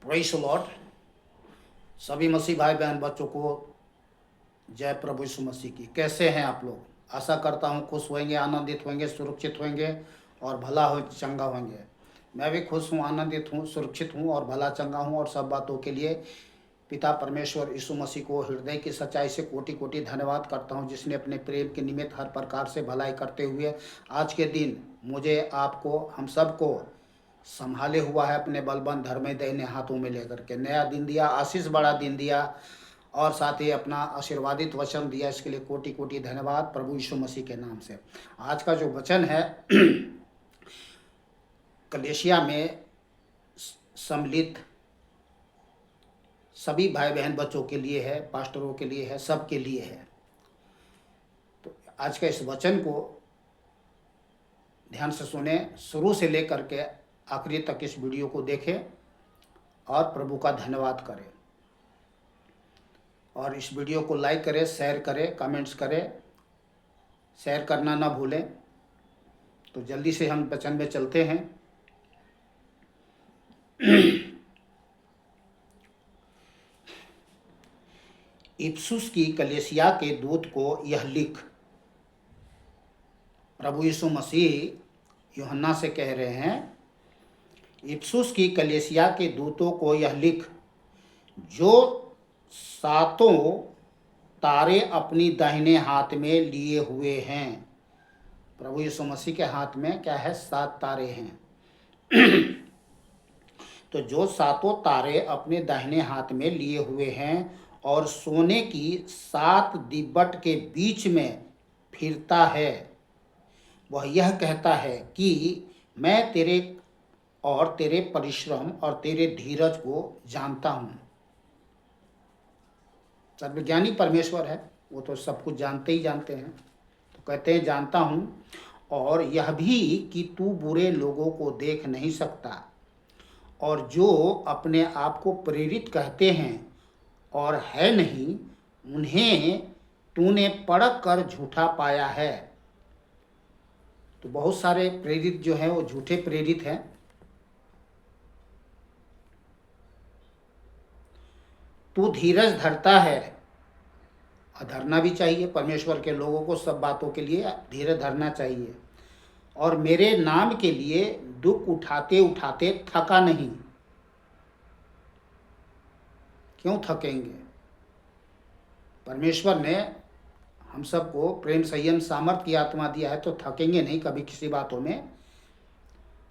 Praise the Lord. सभी मसीह भाई बहन बच्चों को जय प्रभु यीशु मसीह की। कैसे हैं आप लोग? आशा करता हूँ खुश होंगे, आनंदित होंगे, सुरक्षित होंगे और भला हो चंगा होंगे। मैं भी खुश हूँ, आनंदित हूँ, सुरक्षित हूँ और भला चंगा हूँ। और सब बातों के लिए पिता परमेश्वर यीशु मसीह को हृदय की सच्चाई से कोटि कोटि धन्यवाद करता हूँ, जिसने अपने प्रेम के निमित्त हर प्रकार से भलाई करते हुए आज के दिन मुझे, आपको, हम सबको संभाले हुआ है अपने बलबंद धर्म दाहिने हाथों में लेकर के। नया दिन दिया, आशीष बड़ा दिन दिया और साथ ही अपना आशीर्वादित वचन दिया। इसके लिए कोटि कोटि धन्यवाद प्रभु यीशु मसीह के नाम से। आज का जो वचन है कलेशिया में सम्मिलित सभी भाई बहन बच्चों के लिए है, पास्टरों के लिए है, सबके लिए है। तो आज का इस वचन को ध्यान से सुने, शुरू से लेकर के आखिरी तक इस वीडियो को देखें और प्रभु का धन्यवाद करें। और इस वीडियो को लाइक करें, शेयर करें, कमेंट्स करें, शेयर करना ना भूलें। तो जल्दी से हम वचन में चलते हैं। इफिसुस की कलीसिया के दूत को यह लिख। प्रभु यीशु मसीह यूहन्ना से कह रहे हैं, इफिसुस की कलीसिया के दूतों को यह लिख, जो सातों तारे अपनी दाहिने हाथ में लिए हुए हैं। प्रभु यीशु मसीह के हाथ में क्या है? 7 तारे हैं। तो जो सातों तारे अपने दाहिने हाथ में लिए हुए हैं और सोने की 7 दिब्बट के बीच में फिरता है, वह यह कहता है कि मैं तेरे और तेरे परिश्रम और तेरे धीरज को जानता हूँ। सर्वज्ञानी परमेश्वर है, वो तो सब कुछ जानते ही जानते हैं। तो कहते हैं जानता हूँ, और यह भी कि तू बुरे लोगों को देख नहीं सकता, और जो अपने आप को प्रेरित कहते हैं और है नहीं, उन्हें तूने परख कर झूठा पाया है। तो बहुत सारे प्रेरित जो हैं वो झूठे प्रेरित हैं। तू धीरज धरता है, और धरना भी चाहिए। परमेश्वर के लोगों को सब बातों के लिए धीरज धरना चाहिए। और मेरे नाम के लिए दुख उठाते उठाते थका नहीं। क्यों थकेंगे? परमेश्वर ने हम सबको प्रेम, संयम, सामर्थ्य की आत्मा दिया है, तो थकेंगे नहीं कभी किसी बातों में।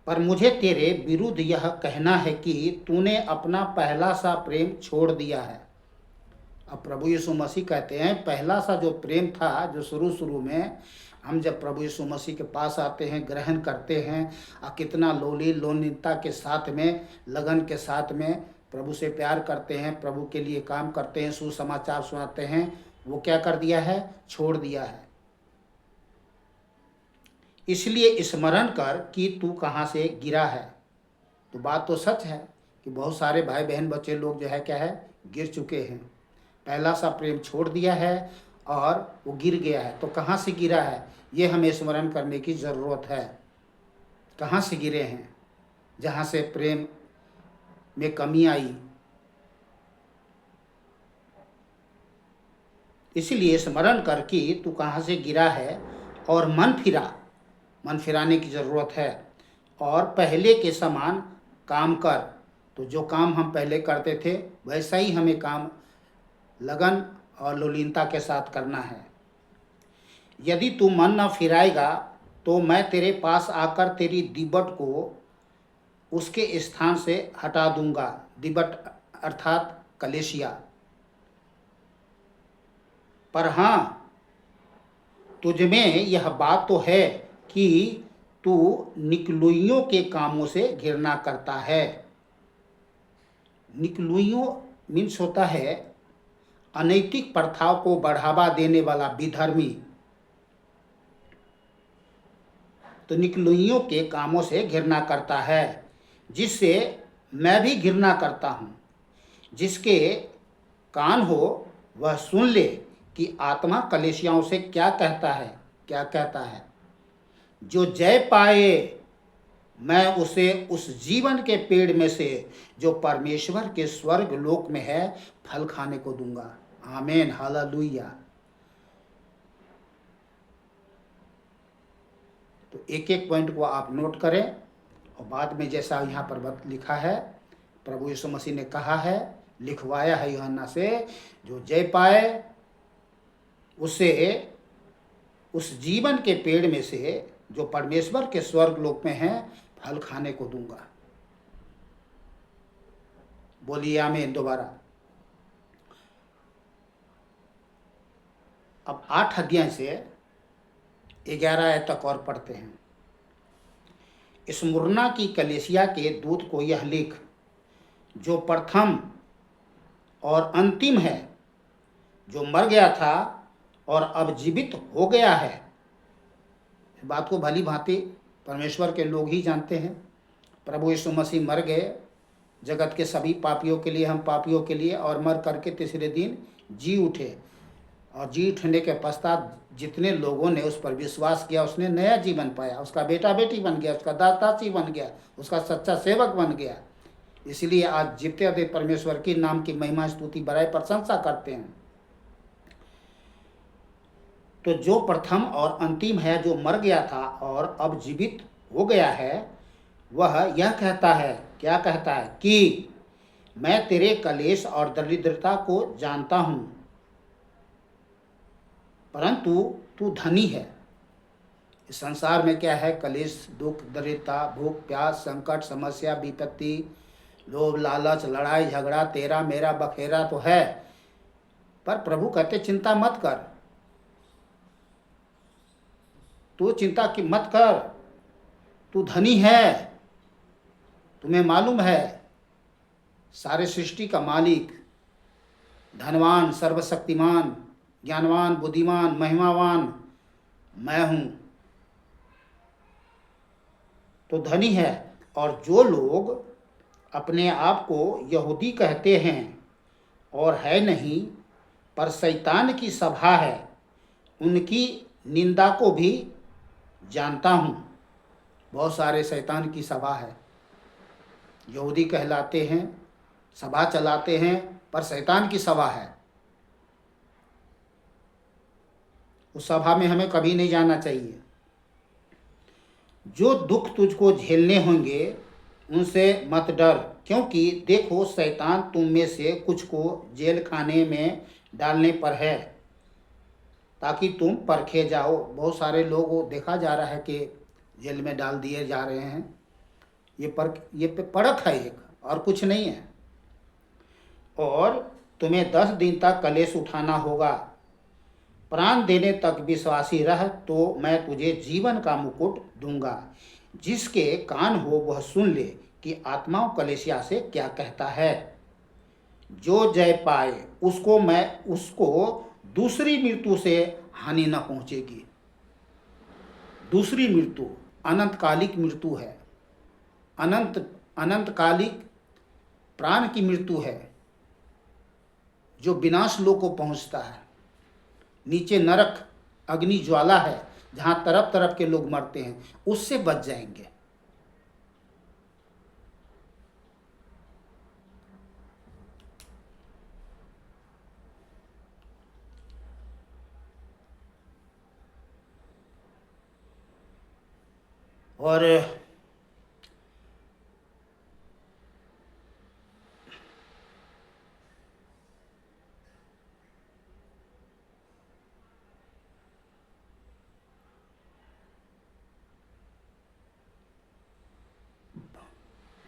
पर मुझे तेरे विरुद्ध यह कहना है कि तूने अपना पहला सा प्रेम छोड़ दिया है। अब प्रभु यीशु मसीह कहते हैं, पहला सा जो प्रेम था, जो शुरू में हम जब प्रभु यीशु मसीह के पास आते हैं, ग्रहण करते हैं, कितना लोलीनता के साथ में, लगन के साथ में प्रभु से प्यार करते हैं, प्रभु के लिए काम करते हैं, सुसमाचार सुनाते हैं, वो क्या कर दिया है? छोड़ दिया है। इसलिए स्मरण कर कि तू कहाँ से गिरा है। तो बात तो सच है कि बहुत सारे भाई बहन बच्चे लोग जो है क्या है? गिर चुके हैं। पहला सा प्रेम छोड़ दिया है और वो गिर गया है। तो कहाँ से गिरा है, ये हमें स्मरण करने की ज़रूरत है। कहाँ से गिरे हैं? जहाँ से प्रेम में कमी आई। इसलिए स्मरण कर कि तू कहाँ से गिरा है और मन फिराने की ज़रूरत है, और पहले के समान काम कर। तो जो काम हम पहले करते थे वैसा ही हमें काम लगन और लोलीनता के साथ करना है। यदि तू मन न फिराएगा तो मैं तेरे पास आकर तेरी दिब्बट को उसके स्थान से हटा दूंगा। दिब्बट अर्थात कलीसिया। पर हाँ, तुझमें यह बात तो है कि तू निकलुइयों के कामों से घृणा करता है। निकलुइयों मीन्स होता है अनैतिक प्रथाओं को बढ़ावा देने वाला विधर्मी। तो निकलुइयों के कामों से घृणा करता है, जिससे मैं भी घृणा करता हूँ। जिसके कान हो वह सुन ले कि आत्मा कलीसियाओं से क्या कहता है। जो जय पाए मैं उसे उस जीवन के पेड़ में से जो परमेश्वर के स्वर्ग लोक में है फल खाने को दूंगा। आमीन, हालेलुया। तो एक एक पॉइंट को आप नोट करें और बाद में जैसा यहाँ पर लिखा है, प्रभु यीशु मसीह ने कहा है, लिखवाया है यूहन्ना से, जो जय पाए उसे उस जीवन के पेड़ में से जो परमेश्वर के स्वर्ग लोक में है फल खाने को दूंगा। बोलिए आमीन दोबारा। अब 8 अध्याय से 11 आयत तक और पढ़ते हैं। स्मुरना की कलीसिया के दूत को यह लिख, जो प्रथम और अंतिम है, जो मर गया था और अब जीवित हो गया है। इस बात को भली भांति परमेश्वर के लोग ही जानते हैं। प्रभु यीशु मसीह मर गए जगत के सभी पापियों के लिए, हम पापियों के लिए, और मर करके तीसरे दिन जी उठे। और जी उठने के पश्चात जितने लोगों ने उस पर विश्वास किया उसने नया जीवन पाया, उसका बेटा बेटी बन गया, उसका दास दासी बन गया, उसका सच्चा सेवक बन गया। इसलिए आज जीते हुए परमेश्वर की नाम की महिमा, स्तुति, बड़ाई, प्रशंसा करते हैं। तो जो प्रथम और अंतिम है, जो मर गया था और अब जीवित हो गया है, वह यह कहता है, क्या कहता है, कि मैं तेरे कलेश और दरिद्रता को जानता हूं, परंतु तू धनी है। इस संसार में क्या है? कलेश, दुख, दरिद्रता, भूख, प्यास, संकट, समस्या, विपत्ति, लोभ, लालच, लड़ाई झगड़ा, तेरा मेरा बखेरा तो है। पर प्रभु कहते चिंता मत कर, तू चिंता की मत कर, तू धनी है। तुम्हें मालूम है सारे सृष्टि का मालिक, धनवान, सर्वशक्तिमान, ज्ञानवान, बुद्धिमान, महिमावान मैं हूं। तो धनी है। और जो लोग अपने आप को यहूदी कहते हैं और है नहीं, पर शैतान की सभा है, उनकी निंदा को भी जानता हूं। बहुत सारे शैतान की सभा है, यहूदी कहलाते हैं, सभा चलाते हैं, पर शैतान की सभा है। उस सभा में हमें कभी नहीं जाना चाहिए। जो दुख तुझको झेलने होंगे उनसे मत डर, क्योंकि देखो शैतान तुम में से कुछ को जेल खाने में डालने पर है, ताकि तुम परखे जाओ। बहुत सारे लोग देखा जा रहा है कि जेल में डाल दिए जा रहे हैं। ये परख है एक, और कुछ नहीं है। और तुम्हें 10 दिन तक कलेश उठाना होगा। प्राण देने तक विश्वासी रह तो मैं तुझे जीवन का मुकुट दूंगा। जिसके कान हो वह सुन ले कि आत्माओं कलीसिया से क्या कहता है। जो जय पाए उसको दूसरी मृत्यु से हानि न पहुंचेगी। दूसरी मृत्यु अनंतकालिक मृत्यु है, अनंतकालिक प्राण की मृत्यु है, जो विनाश लोक को पहुंचता है। नीचे नरक अग्नि ज्वाला है, जहां तरफ तरफ के लोग मरते हैं, उससे बच जाएंगे। और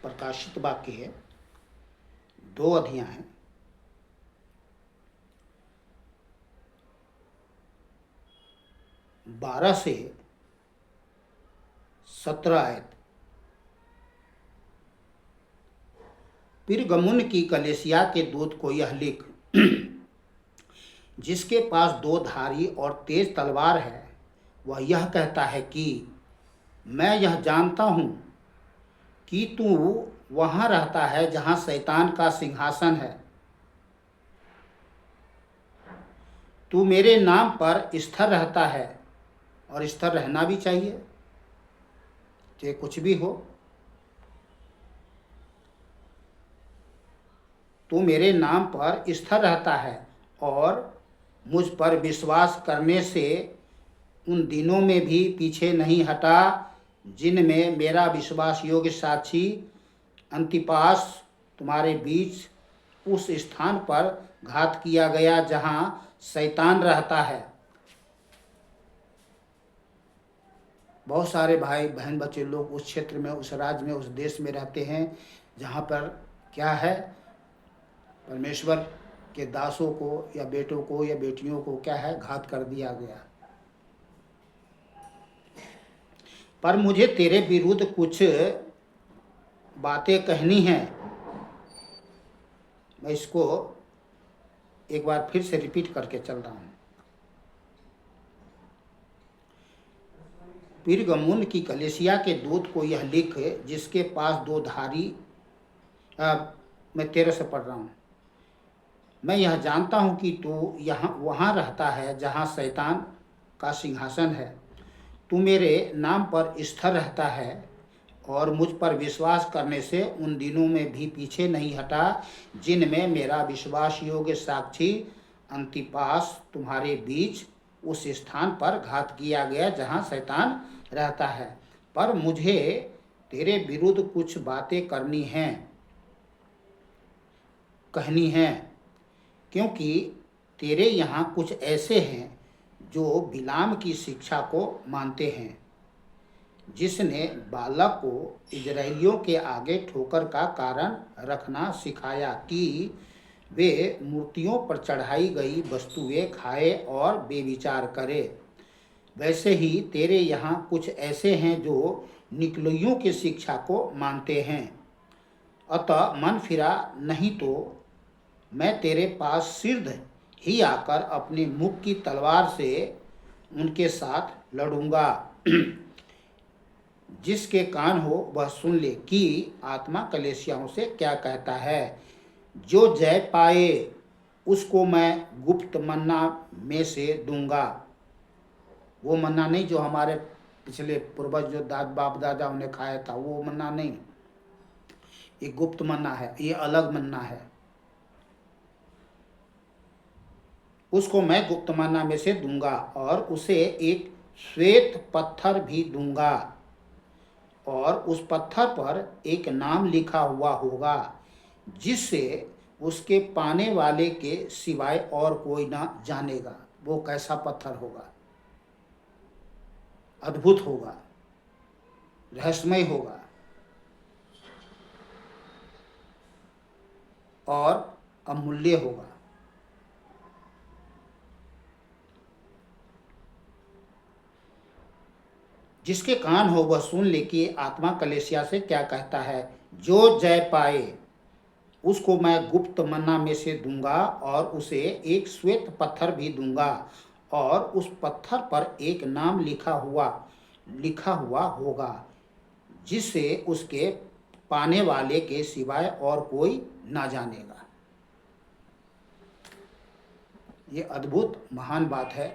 प्रकाशित वाक्य है, 2 अध्याय हैं, 12 से 17 आयत। पिरगमुन की कलीसिया के दूत को यह लिख, जिसके पास 2 धारी और तेज तलवार है, वह यह कहता है कि मैं यह जानता हूं कि तू वहां रहता है जहां शैतान का सिंहासन है। तू मेरे नाम पर स्थिर रहता है, और स्थिर रहना भी चाहिए, चाहे कुछ भी हो। तू मेरे नाम पर स्थिर रहता है और मुझ पर विश्वास करने से उन दिनों में भी पीछे नहीं हटा जिनमें मेरा विश्वास योग्य साक्षी अंतिपास तुम्हारे बीच उस स्थान पर घात किया गया जहां शैतान रहता है। बहुत सारे भाई बहन बच्चे लोग उस क्षेत्र में, उस राज्य में, उस देश में रहते हैं जहाँ पर क्या है, परमेश्वर के दासों को या बेटों को या बेटियों को क्या है, घात कर दिया गया। पर मुझे तेरे विरुद्ध कुछ बातें कहनी हैं। मैं इसको एक बार फिर से रिपीट करके चल रहा हूँ। पिरगमुन की कलीसिया के दूत को यह लिख, जिसके पास दो धारी, मैं 13 से पढ़ रहा हूँ। मैं यह जानता हूँ कि तू यहाँ वहाँ रहता है जहाँ शैतान का सिंहासन है। तू मेरे नाम पर स्थिर रहता है और मुझ पर विश्वास करने से उन दिनों में भी पीछे नहीं हटा जिनमें मेरा विश्वास योग्य साक्षी अंतिपास तुम्हारे बीच उस स्थान पर घात किया गया जहाँ शैतान रहता है। पर मुझे तेरे विरुद्ध कुछ बातें कहनी हैं, क्योंकि तेरे यहाँ कुछ ऐसे हैं जो बिलाम की शिक्षा को मानते हैं, जिसने बालक को इजराइलियों के आगे ठोकर का कारण रखना सिखाया कि वे मूर्तियों पर चढ़ाई गई वस्तुएं खाए और बेविचार करे। वैसे ही तेरे यहाँ कुछ ऐसे हैं जो निकलोइयों की शिक्षा को मानते हैं। अतः मन फिरा नहीं तो मैं तेरे पास शीघ्र ही आकर अपने मुख की तलवार से उनके साथ लड़ूंगा। जिसके कान हो वह सुन ले कि आत्मा कलीसियाओं से क्या कहता है। जो जय पाए उसको मैं गुप्त मन्ना में से दूंगा। वो मन्ना नहीं जो हमारे पिछले पूर्वज जो बाप दादाओं ने खाया था, वो मन्ना नहीं, ये गुप्त मन्ना है, ये अलग मन्ना है। उसको मैं गुप्त मन्ना में से दूंगा और उसे एक श्वेत पत्थर भी दूंगा और उस पत्थर पर एक नाम लिखा हुआ होगा जिससे उसके पाने वाले के सिवाय और कोई ना जानेगा। वो कैसा पत्थर होगा? अद्भुत होगा, रहस्यमय होगा और अमूल्य होगा। जिसके कान हो वह सुन ले कि आत्मा कलीसिया से क्या कहता है। जो जय पाए उसको मैं गुप्त मन्ना में से दूंगा और उसे एक श्वेत पत्थर भी दूंगा और उस पत्थर पर एक नाम लिखा हुआ होगा जिससे उसके पाने वाले के सिवाय और कोई ना जानेगा। ये अद्भुत महान बात है,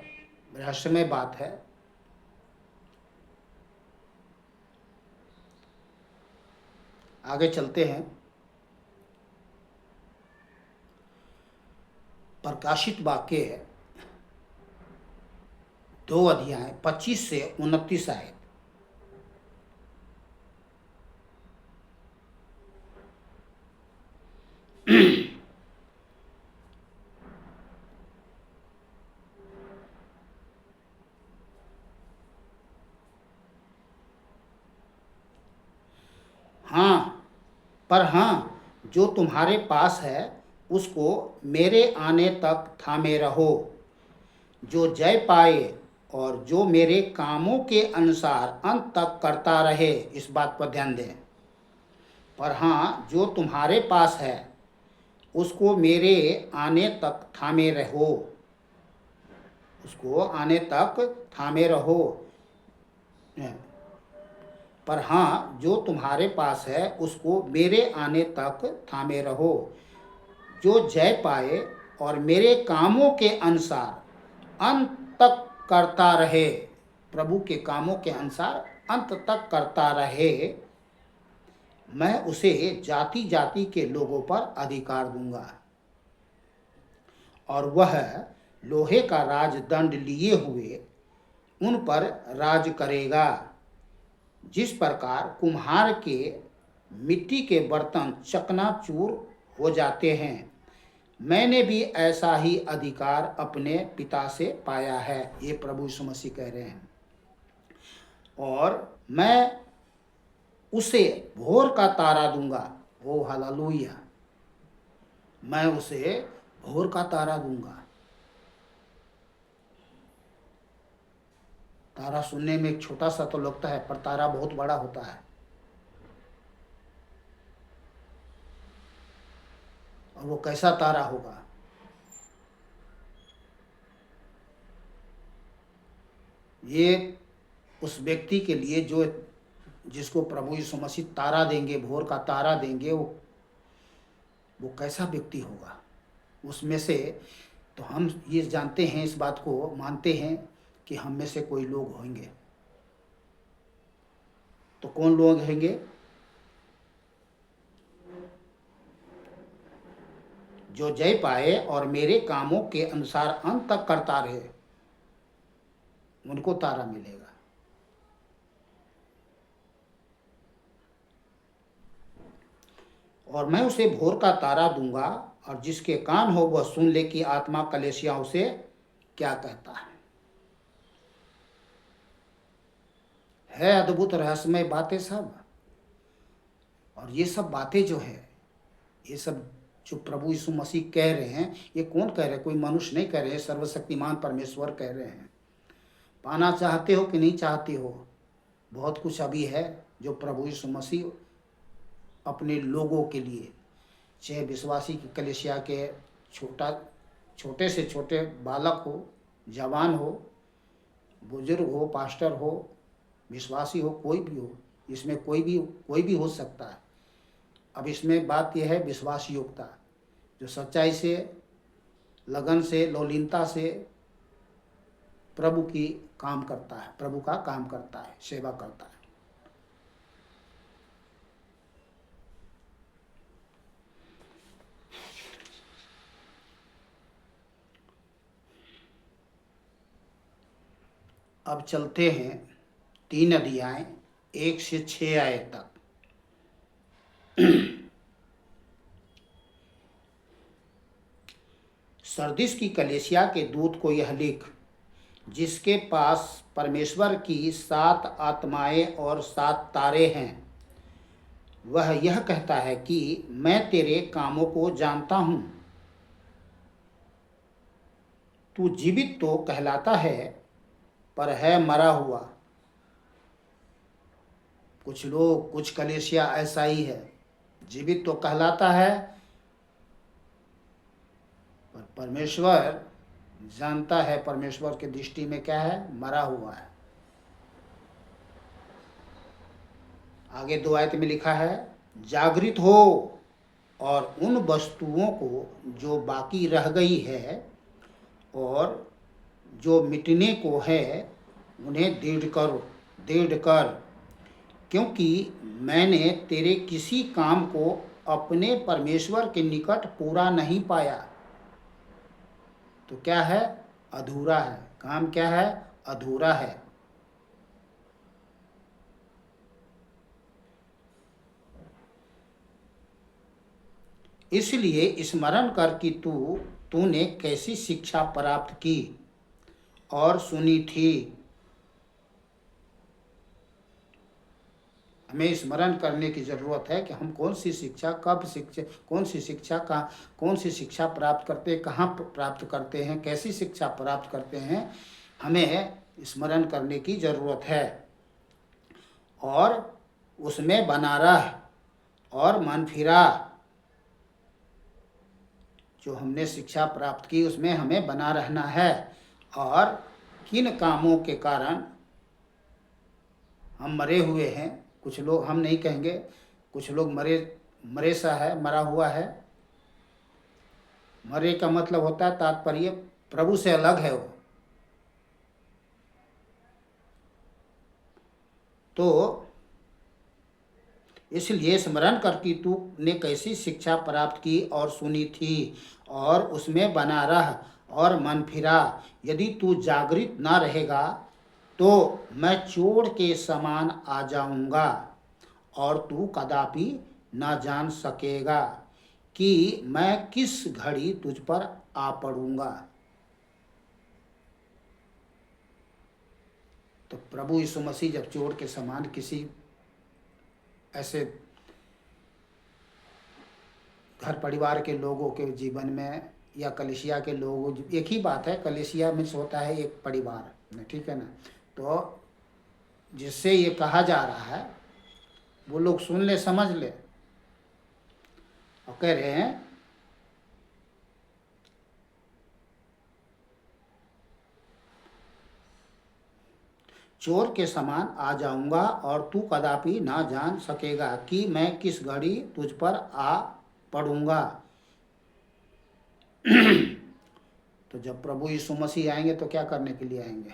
रहस्यमय बात है। आगे चलते हैं। प्रकाशित वाक्य है 2 अध्याय 25 से 29 आयत। हाँ, जो तुम्हारे पास है उसको मेरे आने तक थामे रहो। जो जय पाए और जो मेरे कामों के अनुसार अंत तक करता रहे, इस बात पर ध्यान दें। पर हाँ, जो तुम्हारे पास है उसको मेरे आने तक थामे रहो। उसको आने तक थामे रहो। पर हाँ, जो तुम्हारे पास है उसको मेरे आने तक थामे रहो। जो जय पाए और मेरे कामों के अनुसार अंत तक करता रहे, प्रभु के कामों के अनुसार अंत तक करता रहे, मैं उसे जाति जाति के लोगों पर अधिकार दूंगा और वह लोहे का राजदंड लिए हुए उन पर राज करेगा। जिस प्रकार कुम्हार के मिट्टी के बर्तन चकनाचूर हो जाते हैं, मैंने भी ऐसा ही अधिकार अपने पिता से पाया है। ये प्रभु यीशु मसीह कह रहे हैं। और मैं उसे भोर का तारा दूंगा। ओ हालेलुया! मैं उसे भोर का तारा दूंगा। तारा सुनने में एक छोटा सा तो लगता है, पर तारा बहुत बड़ा होता है। और वो कैसा तारा होगा? ये उस व्यक्ति के लिए जो जिसको प्रभु यीशु मसीह तारा देंगे, भोर का तारा देंगे, वो कैसा व्यक्ति होगा? उसमें से तो हम ये जानते हैं, इस बात को मानते हैं कि हम में से कोई लोग होंगे। तो कौन लोग होंगे? जो जय पाए और मेरे कामों के अनुसार अंत तक करता रहे, उनको तारा मिलेगा। और मैं उसे भोर का तारा दूंगा, और जिसके कान हो वह सुन ले कि आत्मा कलीसियाओं से क्या कहता है। अद्भुत रहस्यमय बातें सब। और ये सब बातें जो है, ये सब जो प्रभु यीशु मसीह कह रहे हैं, ये कौन कह रहे हैं? कोई मनुष्य नहीं कह रहे हैं, सर्वशक्तिमान परमेश्वर कह रहे हैं। पाना चाहते हो कि नहीं चाहते हो, बहुत कुछ अभी है जो प्रभु यीशु मसीह अपने लोगों के लिए, चाहे विश्वासी की कलीसिया के छोटे से छोटे बालक हो, जवान हो, बुजुर्ग हो, पास्टर हो, विश्वासी हो, कोई भी हो, इसमें कोई भी हो सकता है। अब इसमें बात यह है विश्वास योग्यता, जो सच्चाई से, लगन से, लौलीनता से प्रभु की काम करता है, प्रभु का काम करता है, सेवा करता है। अब चलते हैं 3 अध्याय 1 से 6 आयत तक। सरदिस की कलीसिया के दूत को यह लिख, जिसके पास परमेश्वर की 7 आत्माएं और 7 तारे हैं। वह यह कहता है कि मैं तेरे कामों को जानता हूं। तू जीवित तो कहलाता है, पर है मरा हुआ। कुछ लोग, कुछ कलीसिया ऐसा ही है, जीवित तो कहलाता है, पर परमेश्वर जानता है, परमेश्वर की दृष्टि में क्या है? मरा हुआ है। आगे 2 आयत में लिखा है, जागृत हो और उन वस्तुओं को जो बाकी रह गई है और जो मिटने को है, उन्हें दृढ़ कर, क्योंकि मैंने तेरे किसी काम को अपने परमेश्वर के निकट पूरा नहीं पाया। तो क्या है? अधूरा है। काम क्या है? अधूरा है। इसलिए स्मरण कर कि तूने कैसी शिक्षा प्राप्त की और सुनी थी। हमें स्मरण करने की जरूरत है कि हम कौन सी शिक्षा, कौन सी शिक्षा प्राप्त करते हैं, कहाँ प्राप्त करते हैं, कैसी शिक्षा प्राप्त करते हैं, हमें स्मरण करने की जरूरत है। और उसमें बना रह और मन फिरा। जो हमने शिक्षा प्राप्त की उसमें हमें बना रहना है। और किन कामों के कारण हम मरे हुए हैं, कुछ लोग, हम नहीं कहेंगे, कुछ लोग मरे सा है, मरा हुआ है। मरे का मतलब होता है, तात्पर्य प्रभु से अलग है वो। तो इसलिए स्मरण कर कि तू ने कैसी शिक्षा प्राप्त की और सुनी थी, और उसमें बना रह और मन फिरा। यदि तू जागृत न रहेगा तो मैं चोर के समान आ जाऊंगा, और तू कदापि न जान सकेगा कि मैं किस घड़ी तुझ पर आ पड़ूंगा। तो प्रभु यीशु मसीह जब चोर के समान किसी ऐसे घर परिवार के लोगों के जीवन में, या कलीसिया के लोगों, एक ही बात है, कलीसिया में होता है एक परिवार में, ठीक है ना। तो जिससे ये कहा जा रहा है वो लोग सुन ले, समझ ले। और कह रहे हैं चोर के समान आ जाऊंगा और तू कदापि ना जान सकेगा कि मैं किस घड़ी तुझ पर आ पड़ूंगा। तो जब प्रभु यीशु मसीह आएंगे तो क्या करने के लिए आएंगे?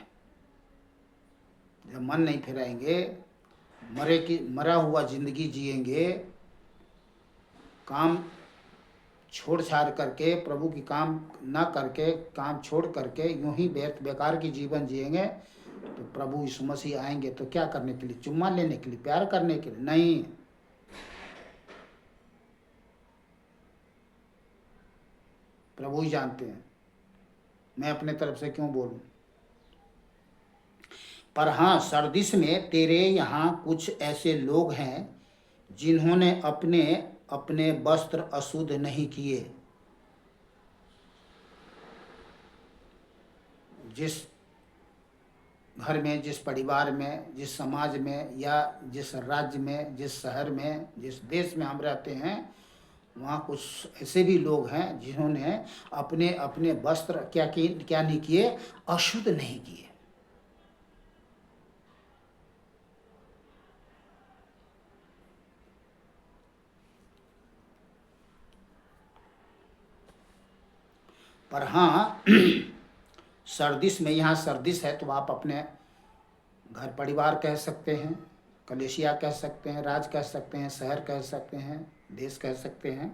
जब मन नहीं फिराएंगे, मरा हुआ जिंदगी जिएंगे, काम छोड़ छाड़ करके, प्रभु की काम ना करके, काम छोड़ करके यूं ही बेकार की जीवन जिएंगे, तो प्रभु यीशु मसीह आएंगे तो क्या करने के लिए? चुम्मा लेने के लिए, प्यार करने के लिए? नहीं। प्रभु ही जानते हैं, मैं अपने तरफ से क्यों बोलूं। पर हाँ, सरदिस में तेरे यहाँ कुछ ऐसे लोग हैं जिन्होंने अपने अपने वस्त्र अशुद्ध नहीं किए। जिस घर में, जिस परिवार में, जिस समाज में, या जिस राज्य में, जिस शहर में, जिस देश में हम रहते हैं, वहाँ कुछ ऐसे भी लोग हैं जिन्होंने अपने अपने वस्त्र क्या नहीं किए? अशुद्ध नहीं किए। पर हाँ, सरदिस में, यहाँ सरदिस है तो आप अपने घर परिवार कह सकते हैं, कलेशिया कह सकते हैं, राज कह सकते हैं, शहर कह सकते हैं, देश कह सकते हैं।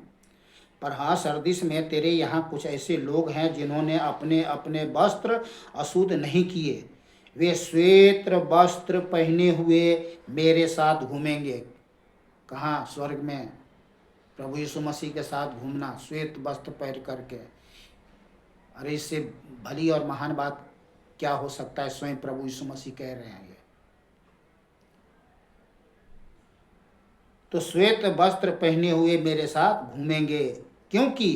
पर हाँ, सरदिस में तेरे यहाँ कुछ ऐसे लोग हैं जिन्होंने अपने अपने वस्त्र अशुद्ध नहीं किए। वे श्वेत वस्त्र पहने हुए मेरे साथ घूमेंगे। कहाँ? स्वर्ग में प्रभु यीशु मसीह के साथ घूमना, श्वेत वस्त्र पहन करके। अरे इससे भली और महान बात क्या हो सकता है? स्वयं प्रभु यीशु मसीह कह रहे हैं ये। तो श्वेत वस्त्र पहने हुए मेरे साथ घूमेंगे, क्योंकि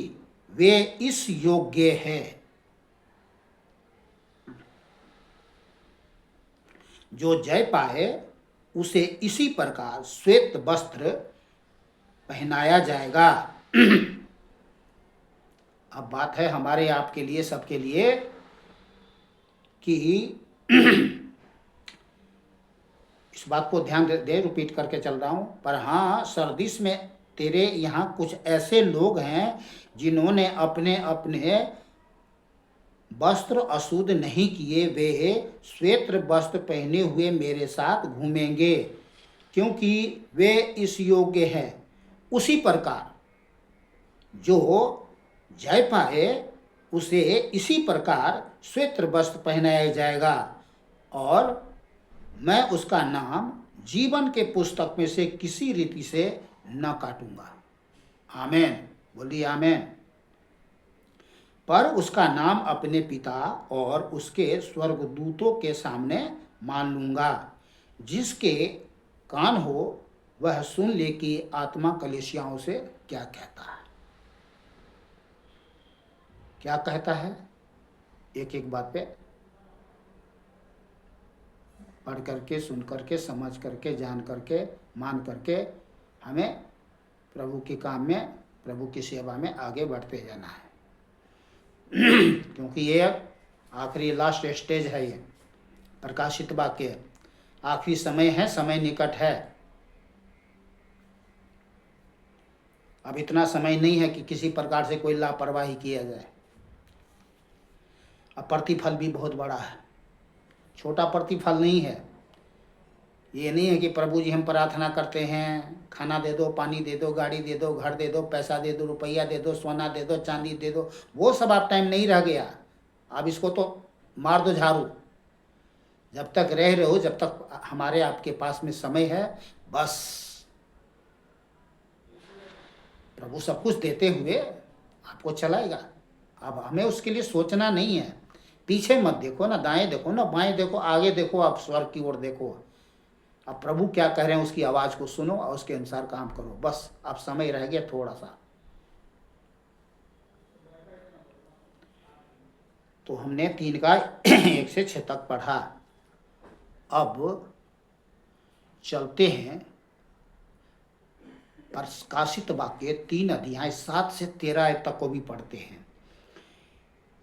वे इस योग्य है। जो जय पाए उसे इसी प्रकार श्वेत वस्त्र पहनाया जाएगा। अब बात है हमारे आपके लिए, सबके लिए, कि इस बात को ध्यान दे, रिपीट करके चल रहा हूं। पर हाँ, सरदिस में तेरे यहाँ कुछ ऐसे लोग हैं जिन्होंने अपने अपने वस्त्र अशुद्ध नहीं किए। वे श्वेत वस्त्र पहने हुए मेरे साथ घूमेंगे, क्योंकि वे इस योग्य हैं। उसी प्रकार जो जय पाए उसे इसी प्रकार श्वेत वस्त्र पहनाया जाएगा, और मैं उसका नाम जीवन के पुस्तक में से किसी रीति से न काटूंगा। आमेन, बोलिए आमेन। पर उसका नाम अपने पिता और उसके स्वर्गदूतों के सामने मान लूंगा। जिसके कान हो वह सुन ले कि आत्मा कलीसियाओं से क्या कहता है। क्या कहता है? एक एक बात पे पढ़ करके, सुन करके, समझ करके, जान करके, मान करके हमें प्रभु के काम में, प्रभु की सेवा में आगे बढ़ते जाना है। क्योंकि ये आखिरी लास्ट स्टेज है, ये प्रकाशित वाक्य आखिरी समय है, समय निकट है। अब इतना समय नहीं है कि किसी प्रकार से कोई लापरवाही किया जाए। अब प्रतिफल भी बहुत बड़ा है, छोटा प्रतिफल नहीं है। ये नहीं है कि प्रभु जी हम प्रार्थना करते हैं, खाना दे दो, पानी दे दो, गाड़ी दे दो, घर दे दो, पैसा दे दो, रुपया दे दो, सोना दे दो, चांदी दे दो, वो सब आप टाइम नहीं रह गया। अब इसको तो मार दो झाड़ू। जब तक रह रहे हो, जब तक हमारे आपके पास में समय है, बस प्रभु सब कुछ देते हुए आपको चलाएगा। अब हमें उसके लिए सोचना नहीं है। पीछे मत देखो ना, दाएं देखो ना, बाएं देखो, आगे देखो, आप स्वर्ग की ओर देखो। अब प्रभु क्या कह रहे हैं उसकी आवाज को सुनो और उसके अनुसार काम करो। बस अब समय रह गया थोड़ा सा। तो हमने 3 का 1 से 6 तक पढ़ा। अब चलते हैं प्रकाशित वाक्य 3 अध्याय 7 से 13 तक को भी पढ़ते हैं।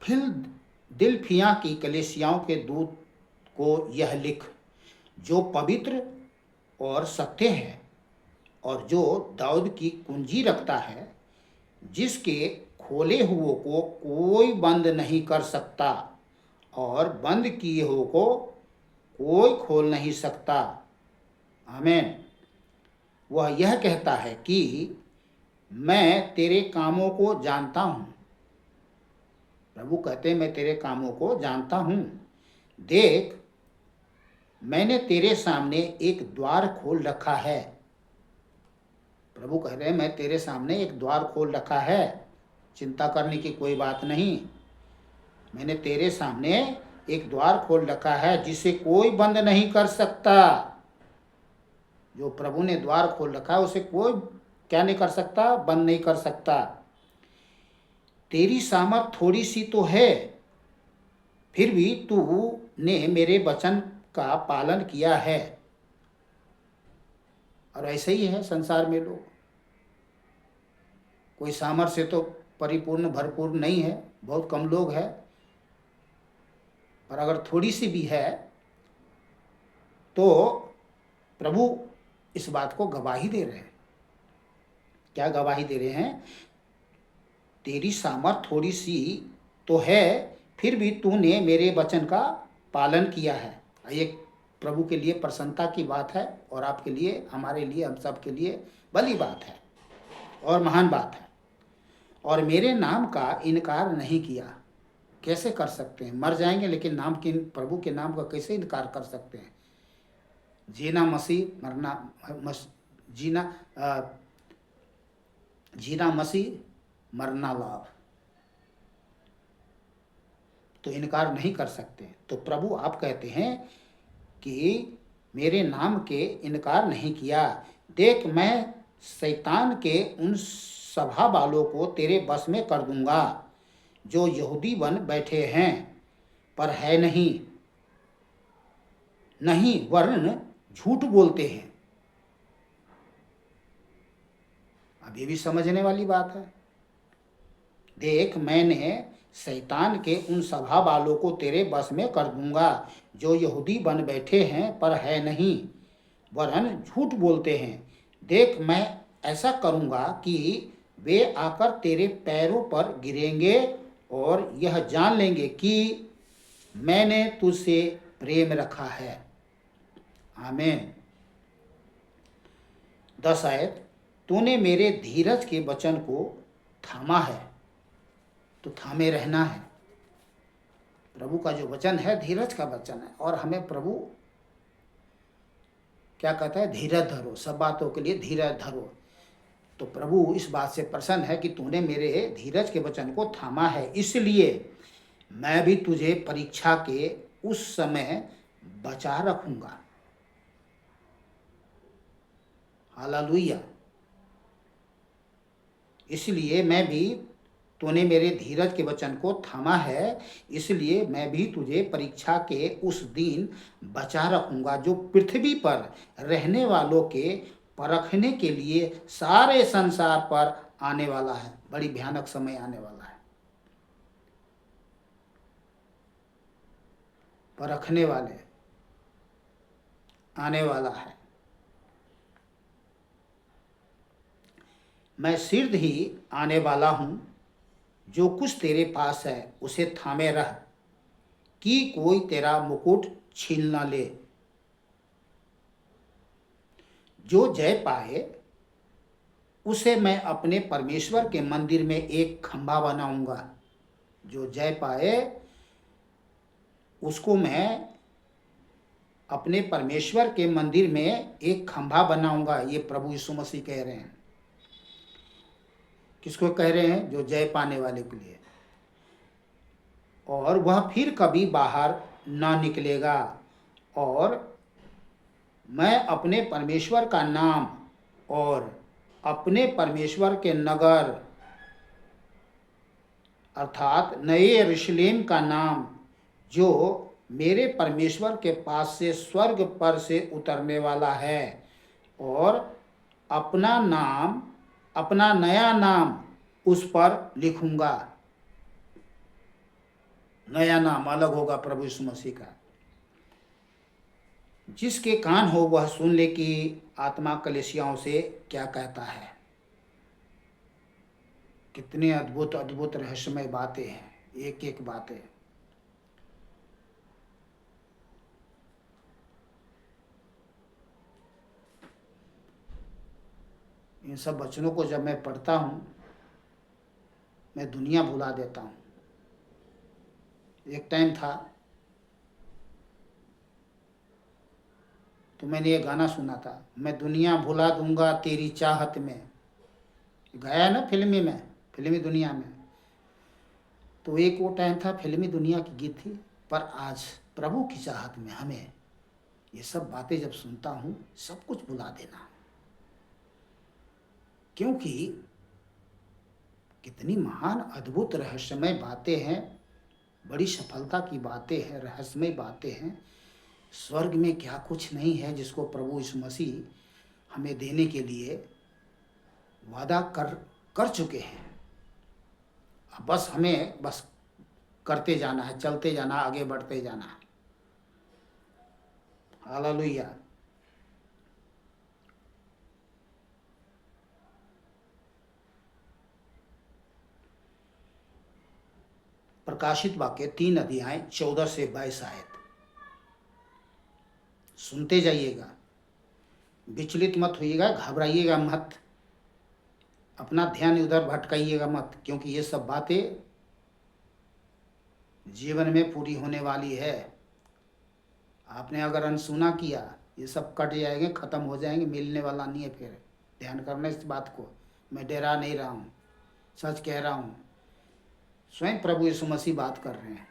फिलदिलफिया की कलीसियाओं के दूत को यह लिख, जो पवित्र और सत्य है और जो दाऊद की कुंजी रखता है, जिसके खोले हुओं को कोई बंद नहीं कर सकता और बंद किए हुओं को कोई खोल नहीं सकता। आमीन। वह यह कहता है कि मैं तेरे कामों को जानता हूँ। प्रभु कहते हैं मैं तेरे कामों को जानता हूँ। देख, मैंने तेरे सामने एक द्वार खोल रखा है। प्रभु कह रहे हैं मैं तेरे सामने एक द्वार खोल रखा है, चिंता करने की कोई बात नहीं। मैंने तेरे सामने एक द्वार खोल रखा है जिसे कोई बंद नहीं कर सकता। जो प्रभु ने द्वार खोल रखा है उसे कोई क्या नहीं कर सकता, बंद नहीं कर सकता। तेरी सामर्थ थोड़ी सी तो है, फिर भी तू ने मेरे वचन का पालन किया है। और ऐसे ही है संसार में लोग, कोई सामर्थ्य से तो परिपूर्ण भरपूर नहीं है, बहुत कम लोग हैं। पर अगर थोड़ी सी भी है तो प्रभु इस बात को गवाही दे रहे हैं। क्या गवाही दे रहे हैं? तेरी सामर्थ थोड़ी सी तो है, फिर भी तूने मेरे वचन का पालन किया है। ये प्रभु के लिए प्रसन्नता की बात है और आपके लिए, हमारे लिए, हम सब के लिए बड़ी बात है और महान बात है। और मेरे नाम का इनकार नहीं किया। कैसे कर सकते हैं? मर जाएंगे लेकिन नाम के, प्रभु के नाम का कैसे इनकार कर सकते हैं? जीना मसीह, मरना जीना मसीह, मरना लाभ। तो इनकार नहीं कर सकते। तो प्रभु आप कहते हैं कि मेरे नाम के इनकार नहीं किया। देख, मैं शैतान के उन सभा वालों को तेरे बस में कर दूंगा जो यहूदी बन बैठे हैं पर है नहीं वरन झूठ बोलते हैं। अब ये भी समझने वाली बात है। देख, मैंने शैतान के उन सभा वालों को तेरे बस में कर दूंगा जो यहूदी बन बैठे हैं पर है नहीं वरन झूठ बोलते हैं। देख, मैं ऐसा करूंगा कि वे आकर तेरे पैरों पर गिरेंगे और यह जान लेंगे कि मैंने तुझसे प्रेम रखा है। आमीन। 10 आयत, तूने मेरे धीरज के वचन को थामा है। तो थामे रहना है। प्रभु का जो वचन है धीरज का वचन है और हमें प्रभु क्या कहता है? धीरज धरो, सब बातों के लिए धीरज धरो। तो प्रभु इस बात से प्रसन्न है कि तूने मेरे धीरज के वचन को थामा है, इसलिए मैं भी तुझे परीक्षा के उस समय बचा रखूंगा। हालेलुया। इसलिए मैं भी, तूने मेरे धीरज के वचन को थामा है, इसलिए मैं भी तुझे परीक्षा के उस दिन बचा रखूंगा जो पृथ्वी पर रहने वालों के परखने के लिए सारे संसार पर आने वाला है। बड़ी भयानक समय आने वाला है। परखने वाले आने वाला है। मैं शीघ्र ही आने वाला हूं। जो कुछ तेरे पास है उसे थामे रह कि कोई तेरा मुकुट छीन ना ले। जो जय पाए उसे मैं अपने परमेश्वर के मंदिर में एक खंभा बनाऊंगा। जो जय पाए उसको मैं अपने परमेश्वर के मंदिर में एक खंभा बनाऊंगा। ये प्रभु यीशु मसीह कह रहे हैं। किसको कह रहे हैं? जो जय पाने वाले के लिए। और वह फिर कभी बाहर ना निकलेगा, और मैं अपने परमेश्वर का नाम और अपने परमेश्वर के नगर अर्थात नए यरूशलेम का नाम, जो मेरे परमेश्वर के पास से स्वर्ग पर से उतरने वाला है, और अपना नया नाम उस पर लिखूंगा। नया नाम अलग होगा प्रभु यीशु मसीह का। जिसके कान हो वह सुन ले कि आत्मा कलीसियाओं से क्या कहता है। कितने अद्भुत अद्भुत रहस्यमय बातें हैं, एक एक बातें। इन सब वचनों को जब मैं पढ़ता हूँ, मैं दुनिया भुला देता हूँ। एक टाइम था तो मैंने ये गाना सुना था, मैं दुनिया भुला दूंगा तेरी चाहत में। गाया ना फिल्मी दुनिया में। तो एक वो टाइम था फिल्मी दुनिया की गीत थी, पर आज प्रभु की चाहत में हमें ये सब बातें जब सुनता हूँ, सब कुछ भुला देना। क्योंकि कितनी महान अद्भुत रहस्यमय बातें हैं, बड़ी सफलता की बातें हैं, रहस्यमय बातें हैं। स्वर्ग में क्या कुछ नहीं है जिसको प्रभु यीशु मसीह हमें देने के लिए वादा कर चुके हैं। अब बस हमें करते जाना है, चलते जाना, आगे बढ़ते जाना है। हालेलुया। प्रकाशित वाक्य 3 अध्याय 14 से 22 आयत। सुनते जाइएगा, विचलित मत होइएगा, घबराइएगा मत, अपना ध्यान उधर भटकाइएगा मत, क्योंकि ये सब बातें जीवन में पूरी होने वाली है। आपने अगर अनसुना किया, ये सब कट जाएंगे, खत्म हो जाएंगे, मिलने वाला नहीं है। फिर ध्यान करना इस बात को। मैं डरा नहीं रहा हूँ, सच कह रहा हूँ। स्वयं प्रभु यीशु मसीह बात कर रहे हैं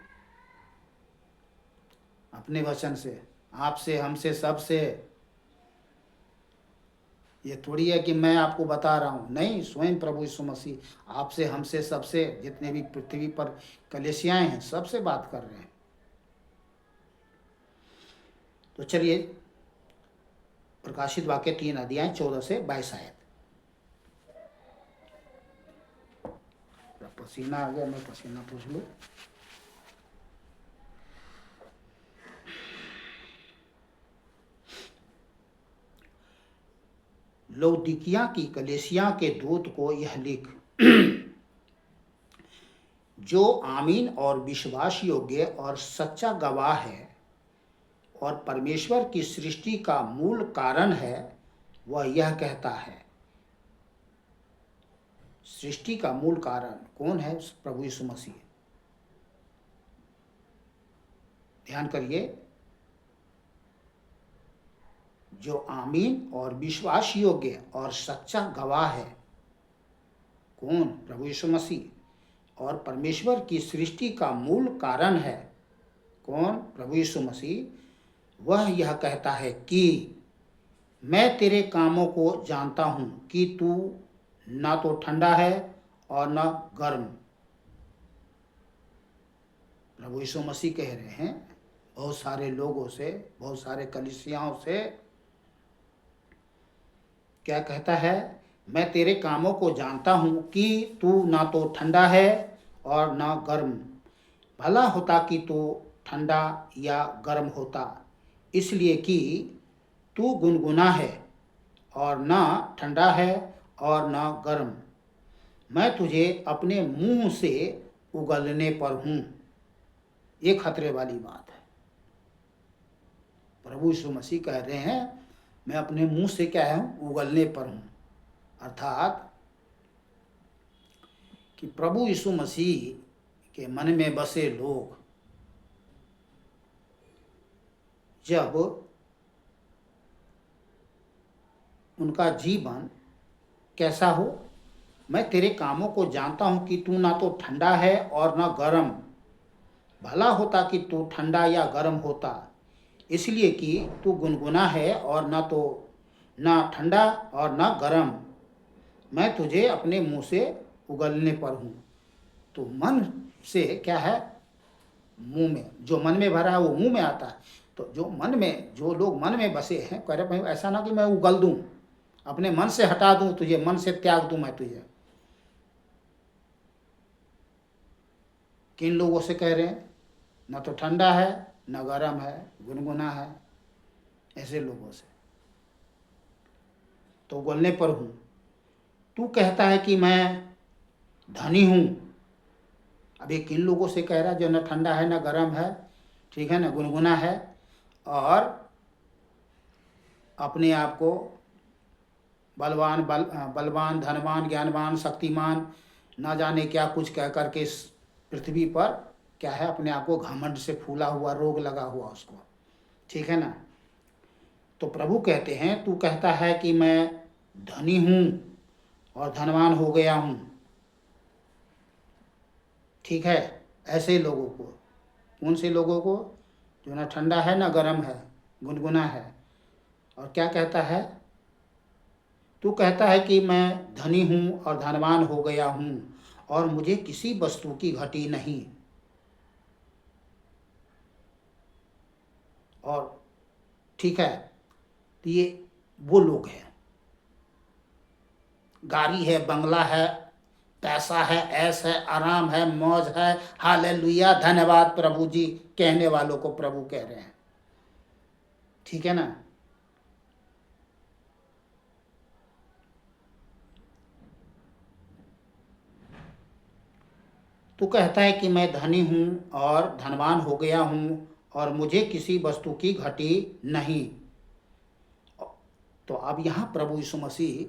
अपने वचन से, आपसे, हमसे, सबसे। ये थोड़ी है कि मैं आपको बता रहा हूँ, नहीं, स्वयं प्रभु यीशु मसीह आपसे, हमसे, सबसे, जितने भी पृथ्वी पर कलीसियाएं हैं, सबसे बात कर रहे हैं। तो चलिए प्रकाशित वाक्य 3 अध्याय 14 से 22 आयत। पसीना आ गया, मैं पसीना पूछ लूं। लौदीकिया की कलीसिया के दूत को यह लिख, जो आमीन और विश्वास योग्य और सच्चा गवाह है और परमेश्वर की सृष्टि का मूल कारण है, वह यह कहता है। सृष्टि का मूल कारण कौन है? प्रभु यीशु मसीह। ध्यान करिए, जो आमीन और विश्वास योग्य और सच्चा गवाह है, कौन? प्रभु यीशु मसीह। और परमेश्वर की सृष्टि का मूल कारण है, कौन? प्रभु यीशु मसीह। वह यह कहता है कि मैं तेरे कामों को जानता हूं कि तू ना तो ठंडा है और न गर्म। प्रभु यीशु मसीह कह रहे हैं बहुत सारे लोगों से, बहुत सारे कलीसियाओं से। क्या कहता है? मैं तेरे कामों को जानता हूं कि तू ना तो ठंडा है और न गर्म। भला होता कि तू ठंडा या गर्म होता, इसलिए कि तू गुनगुना है और न ठंडा है और न गर्म। मैं तुझे अपने मुंह से उगलने पर हूं। ये खतरे वाली बात है। प्रभु यीशु मसीह कह रहे हैं मैं अपने मुंह से क्या है उगलने पर हूँ। अर्थात कि प्रभु यीशु मसीह के मन में बसे लोग जब उनका जीवन कैसा हो, मैं तेरे कामों को जानता हूं कि तू ना तो ठंडा है और ना गर्म। भला होता कि तू ठंडा या गर्म होता, इसलिए कि तू गुनगुना है और ना ठंडा और ना गर्म। मैं तुझे अपने मुंह से उगलने पर हूँ। तो मन से क्या है, मुंह में जो मन में भरा है वो मुंह में आता है। तो जो लोग मन में बसे हैं, कह रहे भाई ऐसा ना कि मैं उगल दूं, अपने मन से हटा दूं तुझे, मन से त्याग दूं मैं तुझे। किन लोगों से कह रहे हैं? न तो ठंडा है न गर्म है, गुनगुना है, ऐसे लोगों से। तो उगलने पर हूं। तू कहता है कि मैं धनी हूं। अब ये किन लोगों से कह रहा है? जो न ठंडा है न गर्म है, ठीक है, न गुनगुना है, और अपने आप को बलवान, धनवान, ज्ञानवान, शक्तिमान, ना जाने क्या कुछ कह करके इस पृथ्वी पर क्या है, अपने आप को घमंड से फूला हुआ, रोग लगा हुआ उसको, ठीक है ना। तो प्रभु कहते हैं तू कहता है कि मैं धनी हूं और धनवान हो गया हूं, ठीक है। ऐसे लोगों को, कौन से लोगों को? जो ना ठंडा है ना गर्म है, गुनगुना है। और क्या कहता है? तू कहता है कि मैं धनी हूं और धनवान हो गया हूं और मुझे किसी वस्तु की घटी नहीं। और ठीक है, तो ये वो लोग हैं, गाड़ी है, बंगला है, पैसा है, ऐश है, आराम है, मौज है, हालेलुया, धन्यवाद प्रभु जी कहने वालों को प्रभु कह रहे हैं, ठीक है ना। तू कहता है कि मैं धनी हूं और धनवान हो गया हूं और मुझे किसी वस्तु की घटी नहीं। तो अब यहाँ प्रभु यीशु मसीह